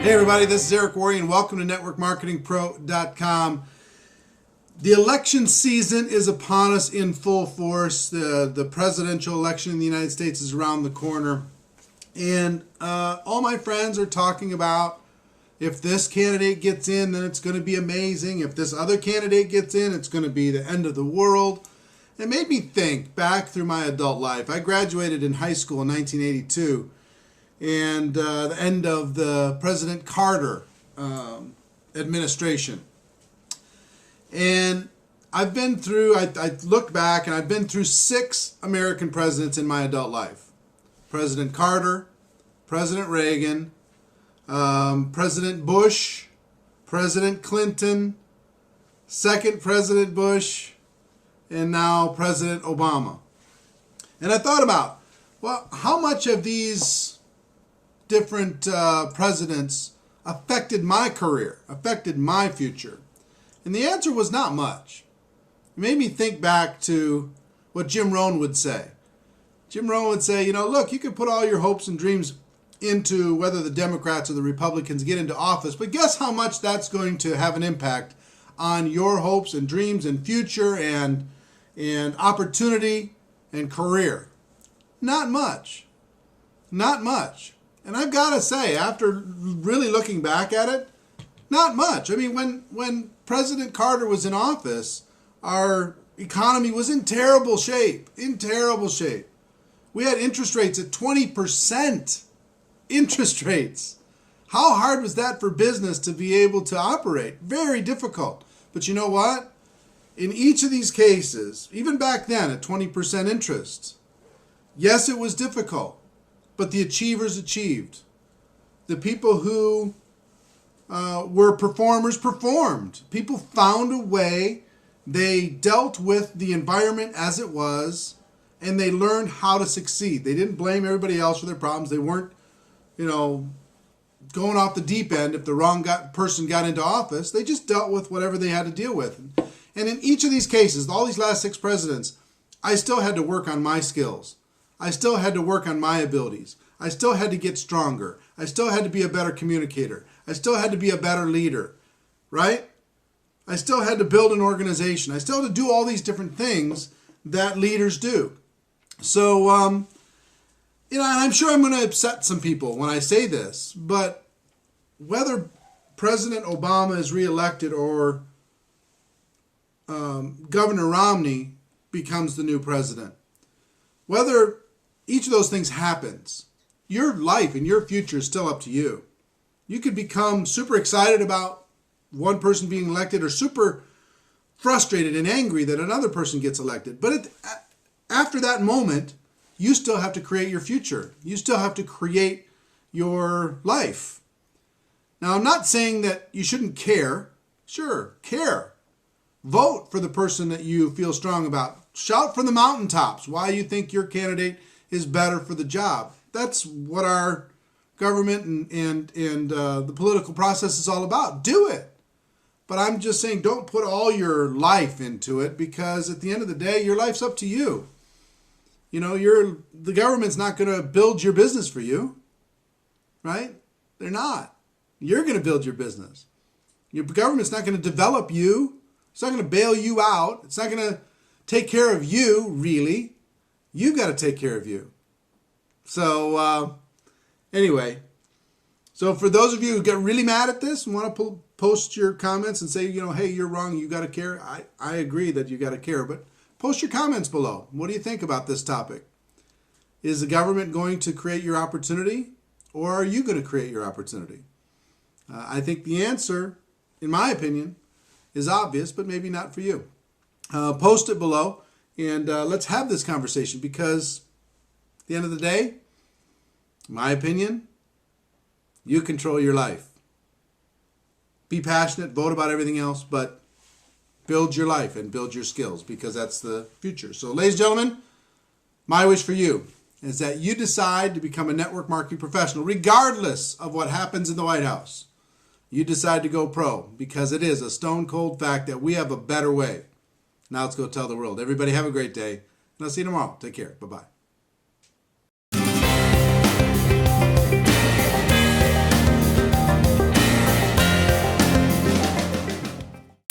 Hey everybody, this is Eric Worre and welcome to NetworkMarketingPro.com. The election season is upon us in full force. The presidential election in the United States is around the corner. And all my friends are talking about if this candidate gets in, then it's going to be amazing. If this other candidate gets in, it's going to be the end of the world. It made me think back through my adult life. I graduated in high school in 1982. And the end of the President Carter administration. And I've been through, I look back and I've been through 6 American presidents in my adult life. President Carter, President Reagan, President Bush, President Clinton, second President Bush, and now President Obama. And I thought about, well, how much of these different presidents affected my career, affected my future? And the answer was not much. It made me think back to what Jim Rohn would say. Jim Rohn would say, look, you can put all your hopes and dreams into whether the Democrats or the Republicans get into office, but guess how much that's going to have an impact on your hopes and dreams and future and opportunity and career? Not much. Not much. And I've got to say, after really looking back at it, not much. I mean, when President Carter was in office, our economy was in terrible shape, We had interest rates at 20%. Interest rates. How hard was that for business to be able to operate? Very difficult. But you know what? In each of these cases, even back then at 20% interest, yes, it was difficult. But the achievers achieved. The people who were performers performed. People found a way. They dealt with the environment as it was, and they learned how to succeed. They didn't blame everybody else for their problems. They weren't, going off the deep end if the wrong person got into office. They just dealt with whatever they had to deal with. And in each of these cases, all these last 6 presidents, I still had to work on my skills. I still had to work on my abilities. I still had to get stronger. I still had to be a better communicator. I still had to be a better leader, right? I still had to build an organization. I still had to do all these different things that leaders do. So, and I'm sure I'm going to upset some people when I say this, but whether President Obama is reelected or Governor Romney becomes the new president, whether each of those things happens, your life and your future is still up to you. You could become super excited about one person being elected or super frustrated and angry that another person gets elected. But after that moment, you still have to create your future. You still have to create your life. Now, I'm not saying that you shouldn't care. Sure, care. Vote for the person that you feel strong about. Shout from the mountaintops why you think your candidate is better for the job. That's what our government and the political process is all about. Do it. But I'm just saying, don't put all your life into it, because at the end of the day, your life's up to you. The government's not going to build your business for you, right? They're not. You're going to build your business. Your government's not going to develop you. It's not going to bail you out. It's not going to take care of you, really. You've got to take care of you. So, anyway, so for those of you who get really mad at this and want to post your comments and say, hey, you're wrong, you got to care. I agree that you got to care, but post your comments below. What do you think about this topic? Is the government going to create your opportunity, or are you going to create your opportunity? I think the answer, in my opinion, is obvious, but maybe not for you. Post it below, and let's have this conversation, because at the end of the day, in my opinion, you control your life. Be passionate, vote about everything else, but build your life and build your skills, because that's the future. So, ladies and gentlemen, my wish for you is that you decide to become a network marketing professional, regardless of what happens in the White House. You decide to go pro, because it is a stone cold fact that we have a better way. Now let's go tell the world. Everybody have a great day, and I'll see you tomorrow. Take care. Bye-bye.